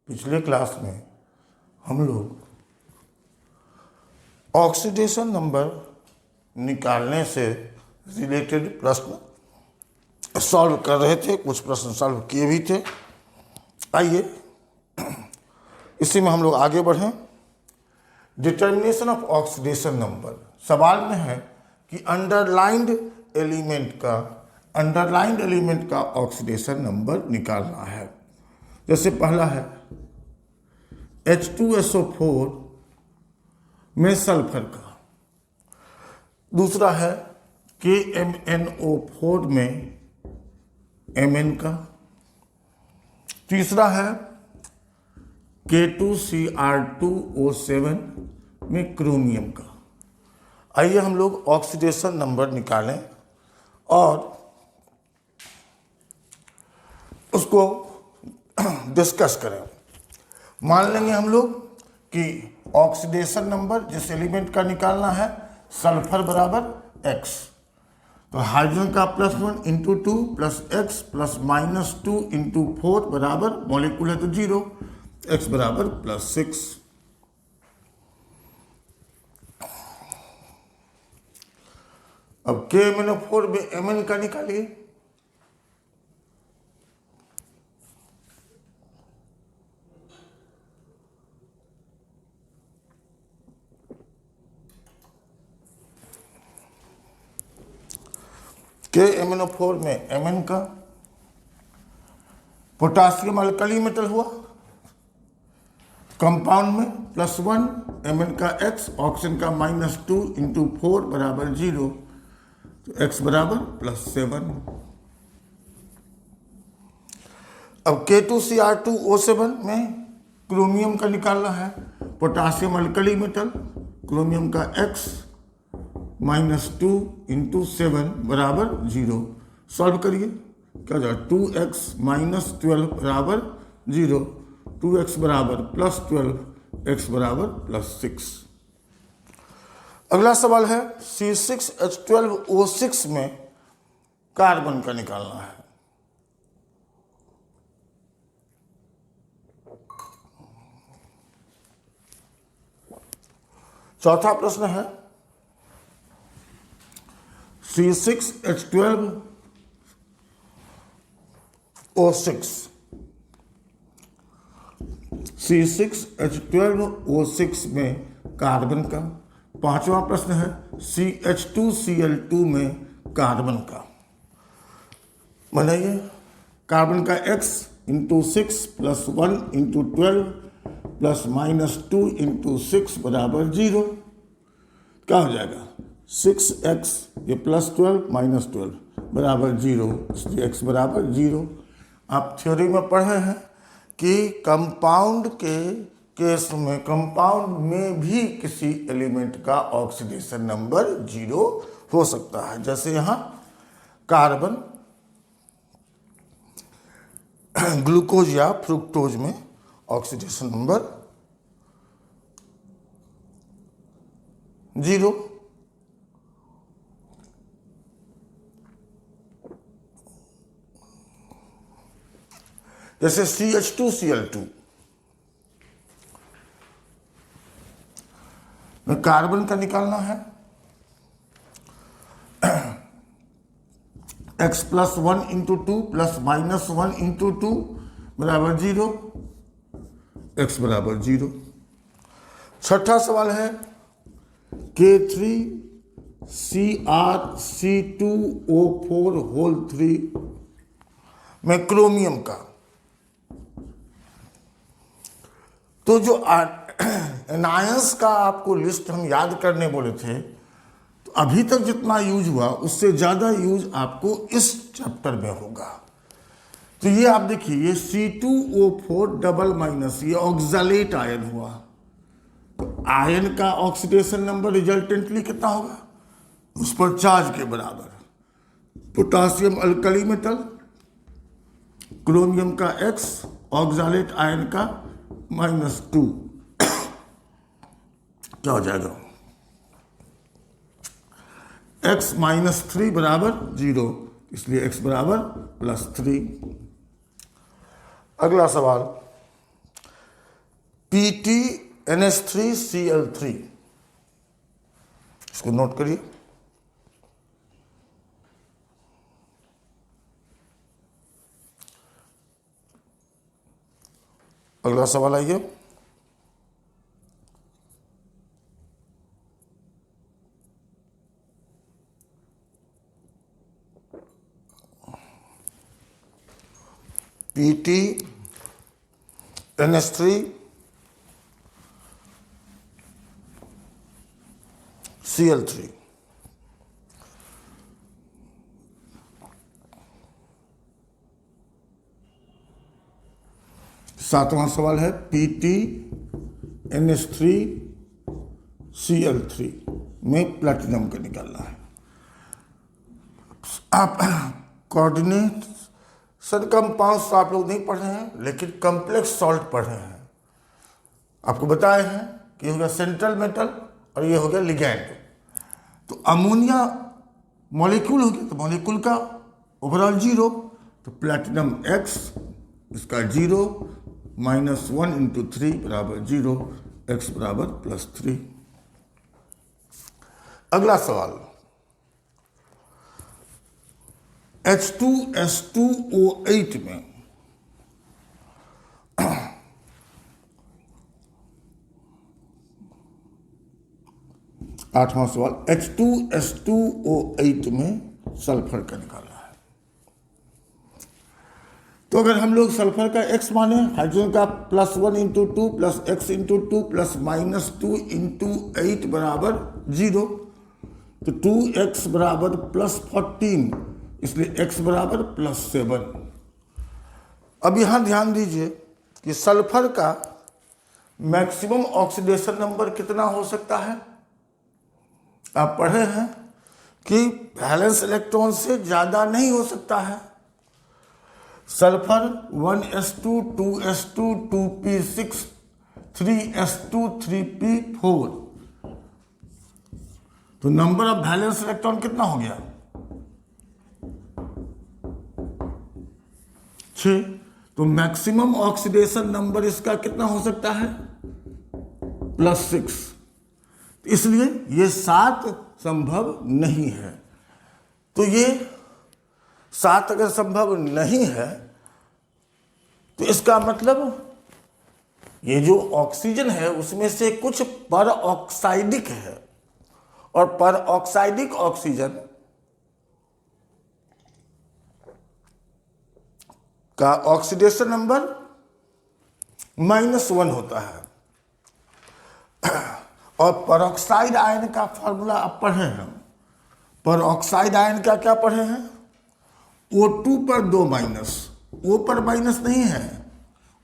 पिछले क्लास में हम लोग ऑक्सीडेशन नंबर निकालने से रिलेटेड प्रश्न सॉल्व कर रहे थे, कुछ प्रश्न सॉल्व किए भी थे। आइए इसी में हम लोग आगे बढ़ें। डिटर्मिनेशन ऑफ ऑक्सीडेशन नंबर, सवाल में है कि अंडरलाइंड एलिमेंट का ऑक्सीडेशन नंबर निकालना है। जैसे पहला है H2SO4 में सल्फर का, दूसरा है KMnO4 में Mn का, तीसरा है K2Cr2O7 में क्रोमियम का। आइए हम लोग ऑक्सीडेशन नंबर निकालें और उसको डिस्कस करें। मान लेंगे हम लोग कि ऑक्सीडेशन नंबर जिस एलिमेंट का निकालना है सल्फर बराबर X, तो हाइड्रोजन का +1 into 2 plus X plus -2 into 4 बराबर, मॉलिक्यूल है तो 0, X बराबर +6। अब KMnO4 में Mn का निकालिए। KMnO4 में Mn का, पोटासियम अल्कली मेटल हुआ, कंपाउंड में +1, Mn का X, ऑक्सीजन का -2 इंटू 4 बराबर 0, तो X बराबर +7। अब K2Cr2O7 में क्रोमियम का निकालना है, पोटासियम अल्कली मेटल, क्रोमियम का X -2 इंटू 7 बराबर 0। सॉल्व करिए, क्या हो जाएगा, 2x -12 बराबर 0, 2x बराबर +12, x बराबर +6। अगला सवाल है C6H12O6 में कार्बन का निकालना है। चौथा प्रश्न है C6H12O6 में कार्बन का। पांचवा प्रश्न है CH2Cl2 में कार्बन का। बनाइए, कार्बन का X into 6 plus 1 into 12 plus -2 into 6 बराबर 0। क्या हो जाएगा, 6x ये +12 -12 बराबर 0, इसलिए x बराबर 0। आप थ्योरी में पढ़े हैं कि कंपाउंड के केस में, कंपाउंड में भी किसी एलिमेंट का ऑक्सीडेशन नंबर 0 हो सकता है। जैसे यहाँ कार्बन ग्लूकोज या फ्रुक्टोज में ऑक्सीडेशन नंबर 0। जैसे CH2Cl2 में कार्बन का निकालना है, x +1 इंटू 2 प्लस -1 इंटू 2 बराबर 0, x बराबर 0। छठा सवाल है K3CrC2O4 में क्रोमियम का। तो जो एनायंस का आपको लिस्ट हम याद करने बोले थे, तो अभी तक जितना यूज हुआ उससे ज़्यादा यूज आपको इस चैप्टर में होगा। तो ये आप देखिए, ये C2O4 ये ऑक्सैलेट आयन हुआ, तो आयन का ऑक्सीडेशन नंबर रिजल्टेंटली कितना होगा, उस पर चार्ज के बराबर। पोटासियम अल्कली मेटल, क्रोमियम का X, ऑक्सैलेट आयन का -2, क्या हो जाएगा, x -3 बराबर 0, इसलिए x बराबर +3। अगला सवाल PtNH3Cl3, इसको नोट करिए। अगला सवाल आइए। PtNH3Cl3, सातवां सवाल है PtNH3Cl3 में प्लैटिनम का निकालना है। आप कोऑर्डिनेशन कंपाउंड्स तो आप लोग नहीं पढ़ रहे हैं, लेकिन कॉम्प्लेक्स सॉल्ट पढ़ रहे हैं। आपको बताए हैं कि ये हो गया सेंट्रल मेटल और ये हो गया लिगैंड। तो अमोनिया मॉलिक्यूल हो गया, तो मॉलिक्यूल का ओवरऑल 0, तो प्लैटिनम X, इसका 0 -1 × 3 बराबर 0, X बराबर +3। अगला सवाल, H2S2O8 में आठवां सवाल, H2S2O8 में सल्फर का निकालना है। तो अगर हम लोग सल्फर का X माने, हाइड्रोजन का +1 × 2 + X × 2 + -2 × 8 बराबर 0, तो 2X बराबर +14, इसलिए X बराबर +7। अब यहां ध्यान दीजिए कि सल्फर का मैक्सिमम ऑक्सीडेशन नंबर कितना हो सकता है। आप पढ़े हैं कि वैलेंस इलेक्ट्रॉन से ज्यादा नहीं हो सकता है। Sulphur 1s2 2s2 2p6 3s2 3p4, तो नंबर ऑफ वैलेंस इलेक्ट्रॉन कितना हो गया, 6। तो मैक्सिमम ऑक्सीडेशन नंबर इसका कितना हो सकता है, +6। इसलिए ये 7 संभव नहीं है। तो ये 7 अगर संभव नहीं है, तो इसका मतलब ये जो ऑक्सीजन है उसमें से कुछ पर ऑक्साइडिक है, और पर ऑक्साइडिक ऑक्सीजन का ऑक्सीडेशन नंबर -1 होता है। और परऑक्साइड आयन का फॉर्मूला आप पढ़े हैं। परऑक्साइड आयन का क्या पढ़े हैं, O2 पर 2 माइनस, O पर माइनस नहीं है,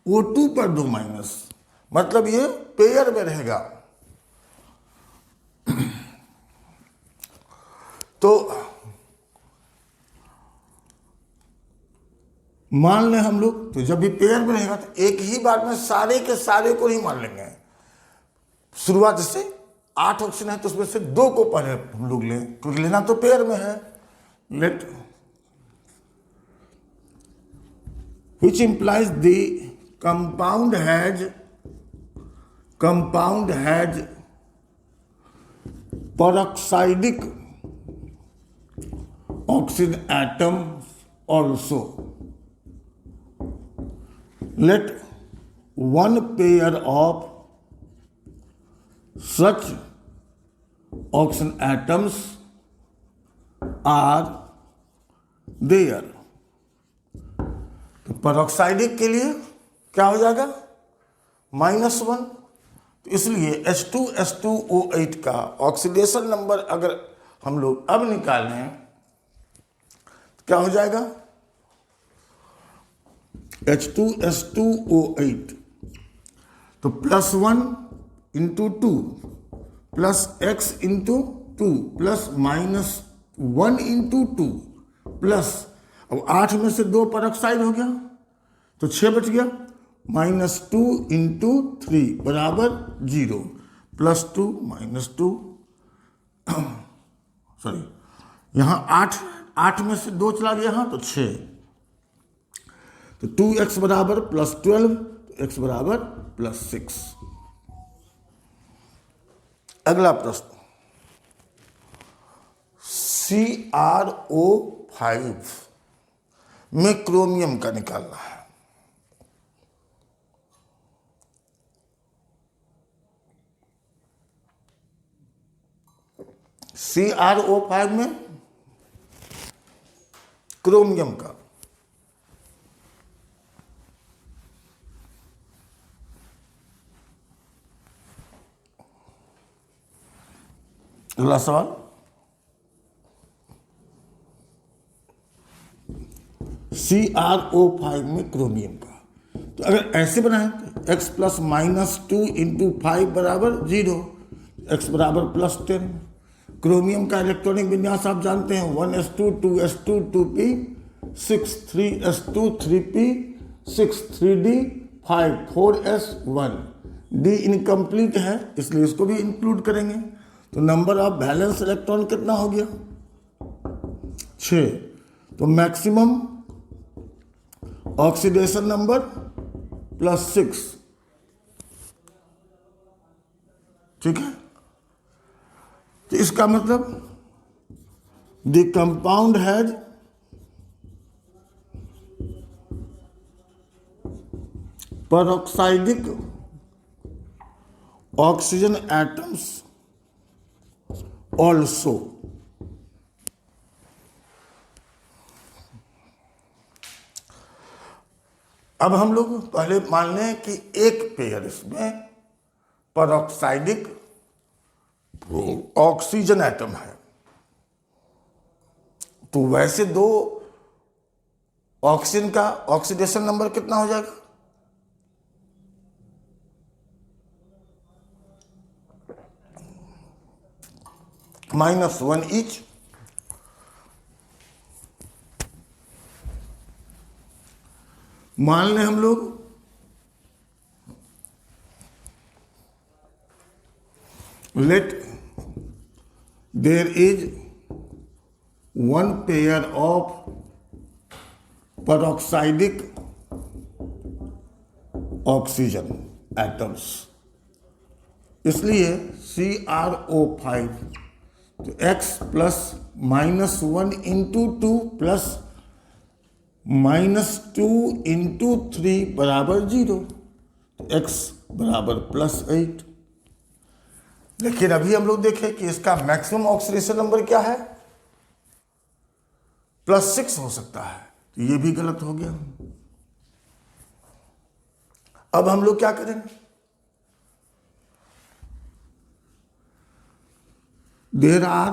O2 पर 2 माइनस, मतलब ये पेयर में रहेगा। तो मान लें हम लोग, तो जब भी पेयर में रहेगा तो एक ही बार में सारे के सारे को नहीं मान लेंगे। शुरुआत से 8 ऑप्शन है तो उसमें से 2 को पहले हम लोग लें, क्योंकि लेना तो पेयर में है। Let which implies the compound has peroxidic oxygen atoms also. Let one pair of such oxygen atoms are there. तो पेरोक्साइडिक के लिए क्या हो जाएगा, -1। तो इसलिए H2S2O8 का ऑक्सीडेशन नंबर अगर हम लोग अब निकालें तो क्या हो जाएगा, H2S2O8, तो +1 × 2 + X × 2 + -1 × 2 प्लस, अब 8 में से 2 पेरोक्साइड हो गया तो 6 बच गया, -2 × 3 बराबर 0, +2 -2, सॉरी यहाँ 8 में से 2 चला गया यहाँ तो 6, तो 2x बराबर +12, तो x बराबर +6। अगला प्रश्न, CrO5 में क्रोमियम का निकालना है। CrO5 में क्रोमियम का अगला सवाल, CrO5 में क्रोमियम का, तो अगर ऐसे बनाएं तो x प्लस माइनस 2 इंटू 5 बराबर 0, x बराबर प्लस 10। क्रोमियम का इलेक्ट्रॉनिक विन्यास आप जानते हैं, 1s2 2s2 2p 6 3s2 3p 6 3d 5 4s 1। d incomplete है इसलिए इसको भी इंक्लूड करेंगे, तो नंबर ऑफ बैलेंस इलेक्ट्रॉन कितना हो गया 6। तो मैक्सिमम ऑक्सीडेशन नंबर +6, ठीक है। तो इसका मतलब the compound has peroxidic oxygen atoms also. अब हम लोग पहले मान लें कि एक पेयर इसमें पेरोक्साइडिक ऑक्सीजन एटम है, तो वैसे दो ऑक्सीजन का ऑक्सीडेशन नंबर कितना हो जाएगा, -1 ईच। मान लें हम लोग let there is 1 pair of peroxidic oxygen atoms, इसलिए CrO5, तो x plus -1 into 2 plus -2 into 3 बराबर 0, तो x बराबर +8। लेकिन अभी हम लोग देखें कि इसका मैक्सिमम ऑक्सीडेशन नंबर क्या है, +6 हो सकता है, तो ये भी गलत हो गया। अब हम लोग क्या करेंगे, there are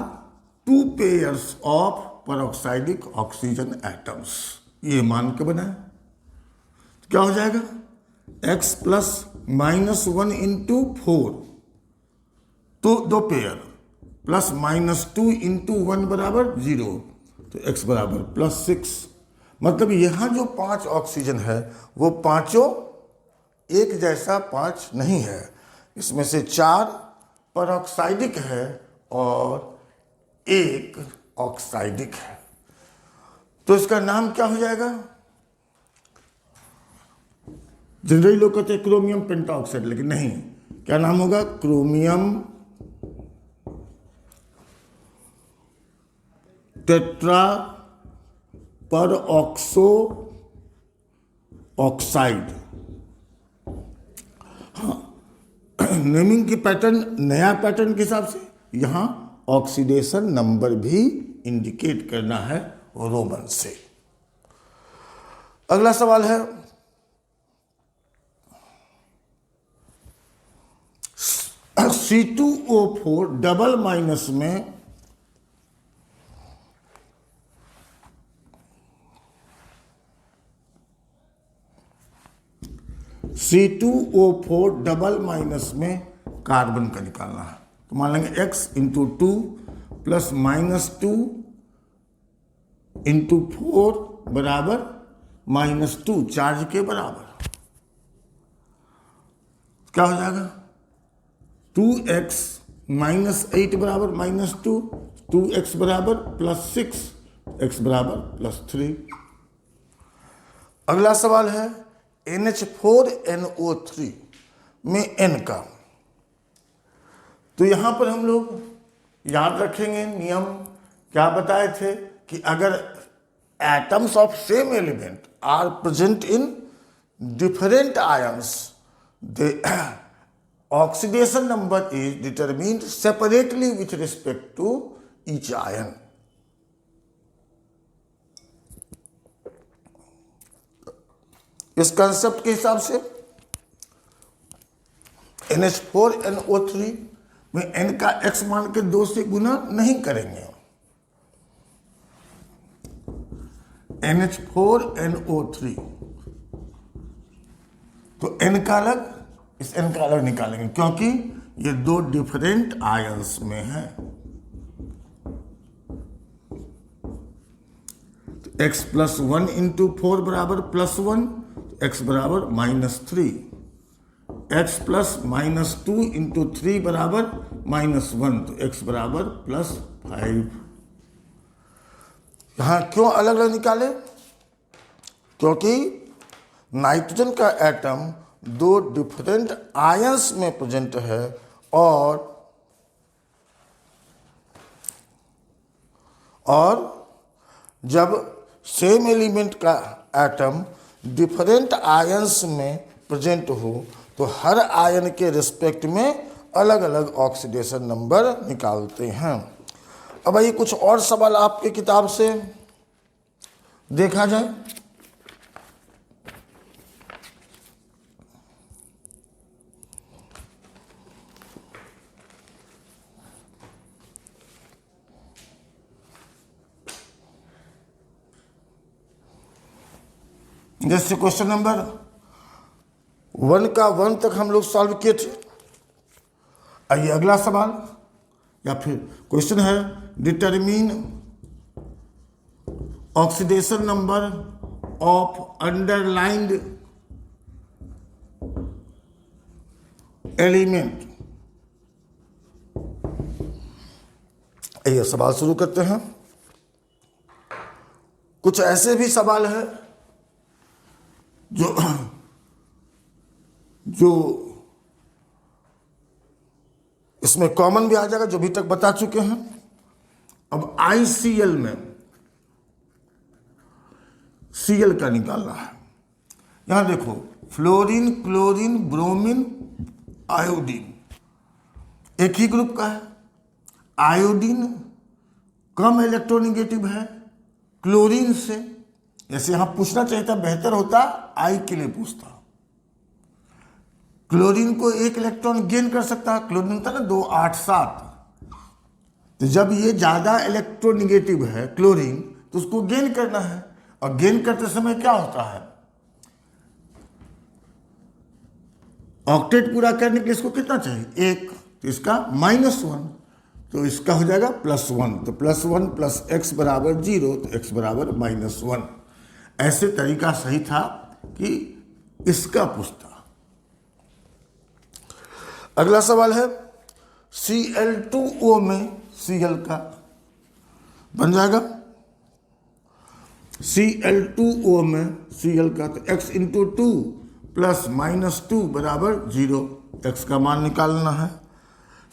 2 pairs of peroxidic oxygen atoms, ये मान के बनाए, तो क्या हो जाएगा x प्लस -1 इंटू 4, तो 2 पेयर प्लस -2 इंटू 1 बराबर 0, तो x बराबर +6। मतलब यहाँ जो 5 ऑक्सीजन है वो पांचों एक जैसा 5 नहीं है, इसमें से 4 पेरोक्साइडिक है और 1 ऑक्साइडिक है, तो इसका नाम क्या हो जाएगा, जनरली लोग कहते हैं क्रोमियम पेंटाऑक्साइड, लेकिन नहीं, क्या नाम होगा, क्रोमियम टेट्रा परऑक्सो ऑक्साइड। हाँ, नेमिंग की पैटर्न, नया पैटर्न के हिसाब से यहां ऑक्सीडेशन नंबर भी इंडिकेट करना है रोमन से। अगला सवाल है, C2O4 डबल माइनस में C2O4 डबल माइनस में कार्बन का निकालना है, तो मान लेंगे x इंटू 2 प्लस -2 इंटू 4 बराबर -2, चार्ज के बराबर, क्या हो जाएगा 2x -8 बराबर -2, 2x बराबर +6, x बराबर +3। अगला सवाल है NH4NO3 में N का, तो यहां पर हम लोग याद रखेंगे नियम क्या बताए थे कि अगर atoms of same element are present in different ions, the oxidation number is determined separately with respect to each ion. इस कंसेप्ट के हिसाब से NH4NO3 में N का X मान के 2 से गुना नहीं करेंगे। NH4NO3 तो N का अलग, इस N का अलग निकालेंगे क्योंकि ये 2 डिफरेंट आयंस में है। तो X प्लस 1 इंटू 4 बराबर प्लस 1, X बराबर -3, X प्लस -2 इंटू 3 बराबर -1, तो X बराबर +5। यहां क्यों अलग अलग निकाले? क्योंकि नाइट्रोजन का एटम 2 डिफरेंट आयंस में प्रेजेंट है और जब सेम एलिमेंट का एटम डिफरेंट आयंस में प्रेजेंट हो तो हर आयन के रिस्पेक्ट में अलग अलग ऑक्सीडेशन नंबर निकालते हैं। अब आइए कुछ और सवाल आपके किताब से देखा जाए। जैसे क्वेश्चन नंबर 1 का 1 तक हम लोग सॉल्व किए थे। आइए अगला सवाल या फिर क्वेश्चन है, determine oxidation number of underlined element. आइए सवाल शुरू करते हैं। कुछ ऐसे भी सवाल है जो इसमें कॉमन भी आ जाएगा, जो भी तक बता चुके हैं। अब ICL में Cl का निकालना है। यहां देखो, फ्लोरीन, क्लोरीन, ब्रोमीन, आयोडीन एक ही ग्रुप का है। आयोडीन कम इलेक्ट्रोनिगेटिव है क्लोरीन से। जैसे यहां पूछना चाहिए था, बेहतर होता आई के लिए पूछता। क्लोरीन को 1 इलेक्ट्रॉन गेन कर सकता है, क्लोरीन था ना 2, 8, 7। तो जब ये ज्यादा इलेक्ट्रोनिगेटिव है क्लोरीन, तो उसको गेन करना है, और गेन करते समय क्या होता है, ऑक्टेट पूरा करने के लिए इसको कितना चाहिए, 1, तो इसका -1, तो इसका हो जाएगा +1। तो +1 + x बराबर 0, तो x बराबर -1। ऐसे तरीका सही था कि इसका पूछता। अगला सवाल है, Cl2O में Cl का बन जाएगा। Cl2O में Cl का तो x × 2 + -2 बराबर 0, x का मान निकालना है।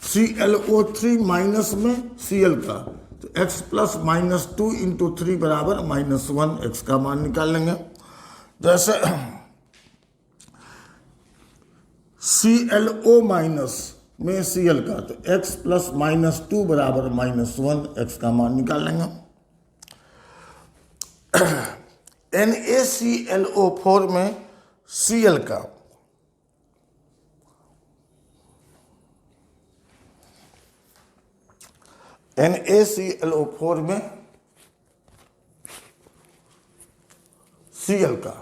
ClO3 माइनस में Cl का तो x + -2 × 3 बराबर -1, x का मान निकाल लेंगे। जैसे ClO- में Cl का तो x + -2 बराबर -1, x का मान निकाल लेंगे। NaClO4 में Cl का NaClO4 में Cl का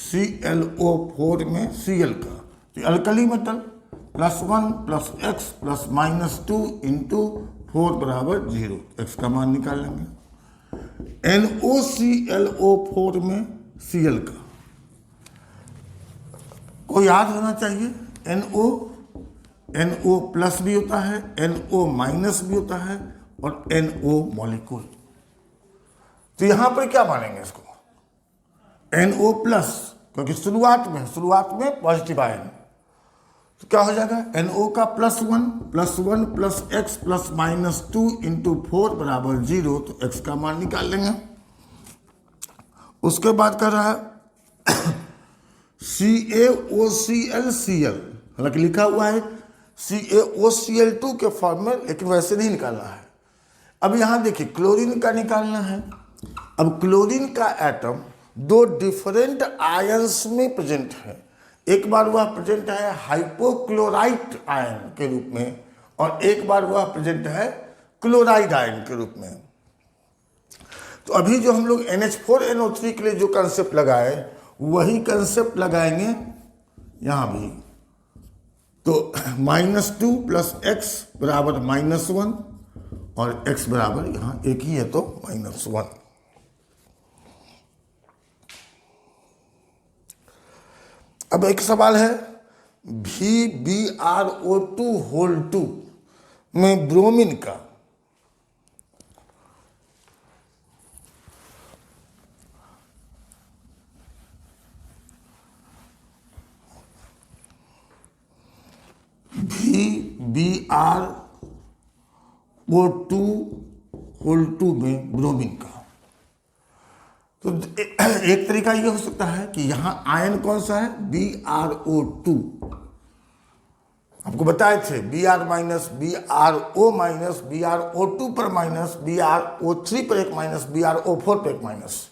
NaClO4 में Cl का तो अल्कली मेटल +1 + x + -2 × 4 बराबर 0, x का मान निकाल लेंगे। NoClO4 में Cl का आपको याद होना चाहिए NO प्लस भी होता है, NO माइनस भी होता है और NO मॉलिक्यूल। तो यहां पर क्या मानेंगे इसको? NO प्लस, क्योंकि शुरुआत में पॉजिटिव आयन, तो क्या हो जाएगा? NO का +1 प्लस x प्लस -2 इंटू 4 बराबर 0, तो x का मान निकाल लेंगे। उसके बाद कर रहा है CaOClCl, हालांकि लिखा हुआ है CaOCl2 के फॉर्म में, लेकिन वैसे नहीं निकालना है। अब यहां देखिए क्लोरीन का निकालना है। अब क्लोरीन का एटम दो डिफरेंट आयंस में प्रेजेंट है। एक बार वह प्रेजेंट है हाइपोक्लोराइट आयन के रूप में और एक बार वह प्रेजेंट है क्लोराइड आयन के रूप में। तो अभी जो हम लोग NH4NO3 के लिए जो कंसेप्ट लगाए वही कंसेप्ट लगाएंगे यहां भी। तो -2 प्लस x बराबर -1 और x बराबर यहां एक ही है तो -1। अब एक सवाल है VbRO2 होल 2 में ब्रोमीन का VbRO2 होल 2 में ब्रोमीन का। तो एक तरीका यह हो सकता है कि यहां आयन कौन सा है? BrO2। आपको बताए थे Br minus, BrO minus, BrO2 पर माइनस, BrO3 पर एक माइनस, BrO4 पर एक माइनस।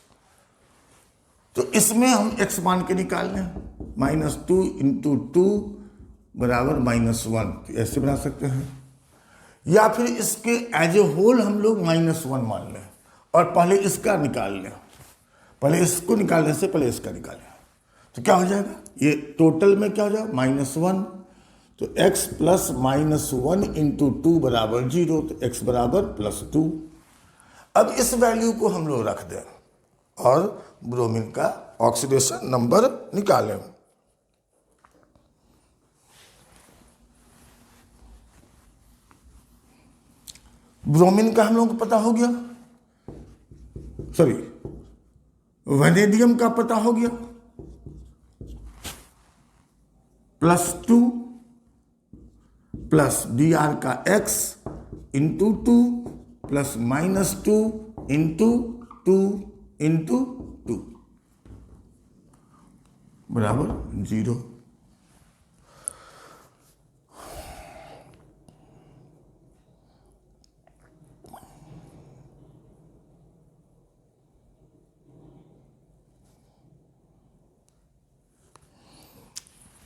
तो इसमें हम x मान के निकाल लें, -2 इंटू 2 बराबर -1, तो ऐसे बना सकते हैं। या फिर इसके एज ए होल हम लोग -1 मान लें और पहले इसका निकाल लें। पहले इसको निकालने से पहले इसका निकालें तो क्या हो जाएगा? ये टोटल में क्या हो जाएगा? -1। तो x प्लस -1 इंटू 2 बराबर 0, तो x बराबर +2। अब इस वैल्यू को हम लोग रख दें और ब्रोमीन का ऑक्सीडेशन नंबर निकालें। ब्रोमीन का हम लोगों को पता हो गया, सॉरी वैनेडियम का पता हो गया, +2 प्लस Br का x into 2 plus -2 into 2 into 2 बराबर 0।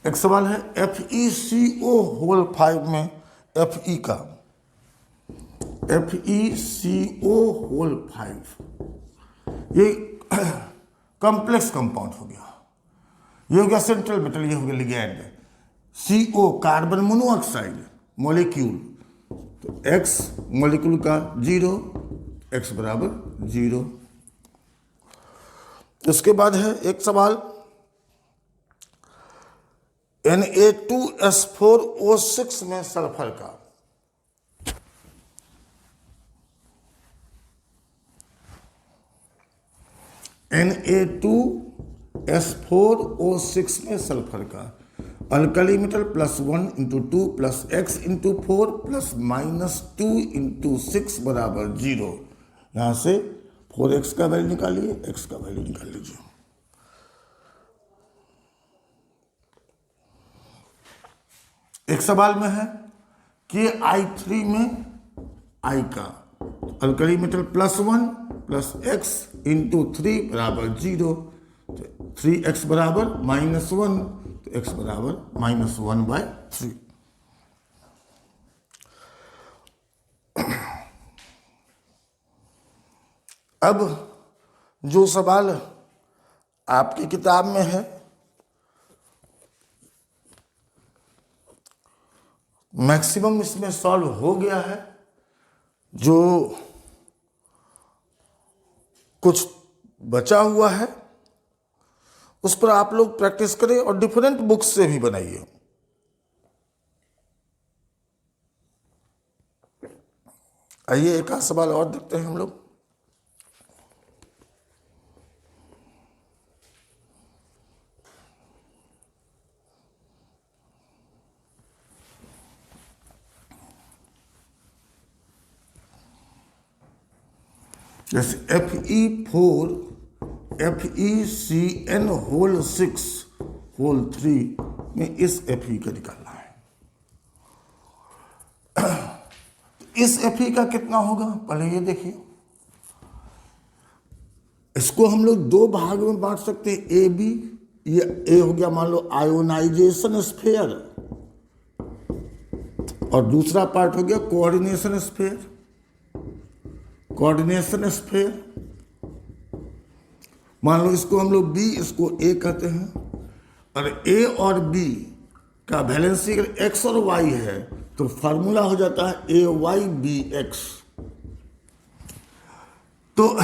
एक सवाल है FeCO होल 5 में Fe का, FeCO होल 5 ये कॉम्प्लेक्स कंपाउंड हो गया, ये हो गया सेंट्रल मेटल, ये हो गया ligand. CO carbon monoxide molecule, तो X मॉलिक्यूल का 0, X बराबर 0। इसके बाद है एक सवाल Na2S4O6 में सल्फर का, Na2S4O6 में सल्फर का alkali metal +1 into 2 plus x into 4 plus -2 into 6 बराबर 0। यहां से 4x का वैल्यू निकालिए, x का वैल्यू निकाल लीजिए। एक सवाल में है कि KI3 में I का alkali metal +1 plus x into 3 बराबर 0, तो 3x बराबर -1, तो x बराबर -1/3। अब जो सवाल आपकी किताब में है मैक्सिमम इसमें सॉल्व हो गया है, जो कुछ बचा हुआ है उस पर आप लोग प्रैक्टिस करें और डिफरेंट बुक्स से भी बनाइए। आइए एक आध सवाल और देखते हैं हम लोग। जैसे FeCN होल 6 होल 3 में इस Fe का निकालना है। इस Fe का कितना होगा पहले ये देखिए। इसको हम लोग दो भाग में बांट सकते हैं, ए बी। ये ए हो गया मान लो आयोनाइजेशन स्फीयर, और दूसरा पार्ट हो गया कोऑर्डिनेशन स्फीयर। कोऑर्डिनेशन स्फीयर मान लो इसको हम लोग बी, इसको ए कहते हैं। और ए और बी का वैलेंसी अगर एक्स और वाई है तो फार्मूला हो जाता है AYBX। तो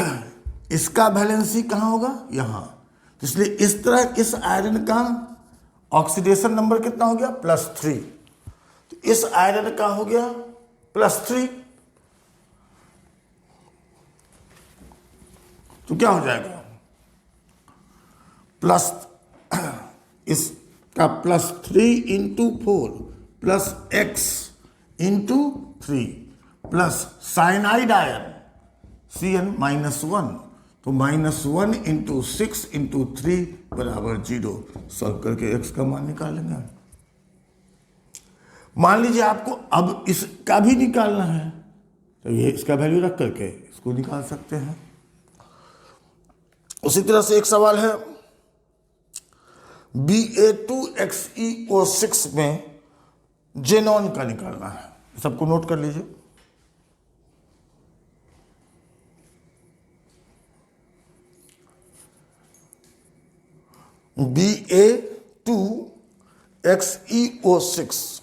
इसका वैलेंसी कहाँ होगा, यहाँ। तो इसलिए इस तरह इस आयरन का ऑक्सीडेशन नंबर कितना हो गया, +3। तो इस आयरन का हो गया +3। तो क्या हो जाएगा, प्लस इसका +3 × 4 plus X × 3 plus cyanide ion Cn -1, तो -1 × 6 × 3 बराबर 0। सॉल्व करके X का मान निकाल लेंगे। मान लीजिए आपको अब इसका भी निकालना है, तो ये इसका वैल्यू रख करके इसको निकाल सकते हैं। उसी तरह से एक सवाल है Ba2XeO6 में जेनॉन का निकालना है। सबको नोट कर लीजिए। Ba2XeO6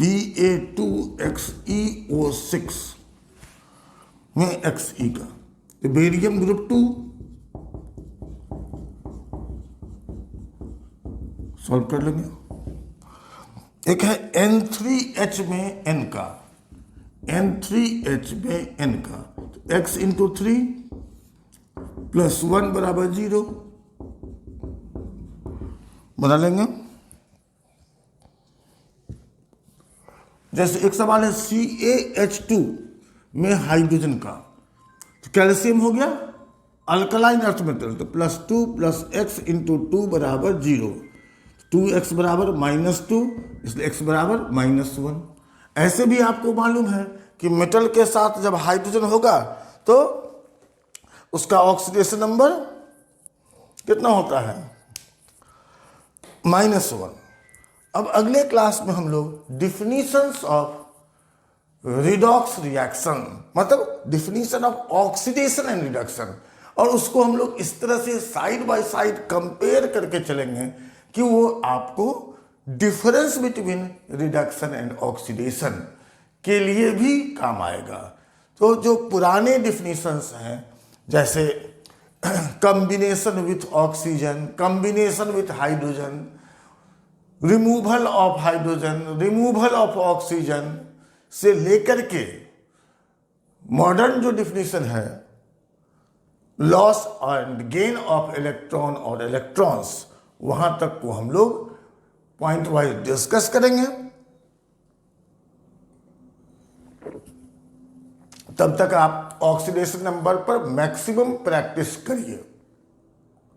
Ba2XeO6 में Xe का, तो बेरियम ग्रुप 2 सॉल्व कर लेंगे। एक है N3H में N का, N3H में N का, तो X × 3 + 1 बराबर 0 बना लेंगे। जैसे एक सवाल है CaH2 में हाइड्रोजन का, तो कैल्शियम हो गया अल्कलाइन अर्थ मेटल, तो +2 + X × 2 बराबर 0। 2x बराबर -2, इसलिए x बराबर -1। ऐसे भी आपको मालूम है कि मेटल के साथ जब हाइड्रोजन होगा तो उसका ऑक्सीडेशन नंबर कितना होता है, -1। अब अगले क्लास में हम लोग डिफिनीशंस ऑफ रिडॉक्स रिएक्शन, मतलब definition of oxidation and reduction, और उसको हम लोग इस तरह से साइड बाय साइड कंपेयर करके चलेंगे कि वो आपको difference between reduction and oxidation के लिए भी काम आएगा। तो जो पुराने डिफिनीशंस हैं, जैसे combination with oxygen, combination with hydrogen, removal of hydrogen, removal of oxygen से लेकर के मॉडर्न जो डिफिनीशन है loss and gain of electron और इलेक्ट्रॉन्स, वहां तक को हम लोग पॉइंट वाइज डिस्कस करेंगे। तब तक आप ऑक्सीडेशन नंबर पर मैक्सिमम प्रैक्टिस करिए।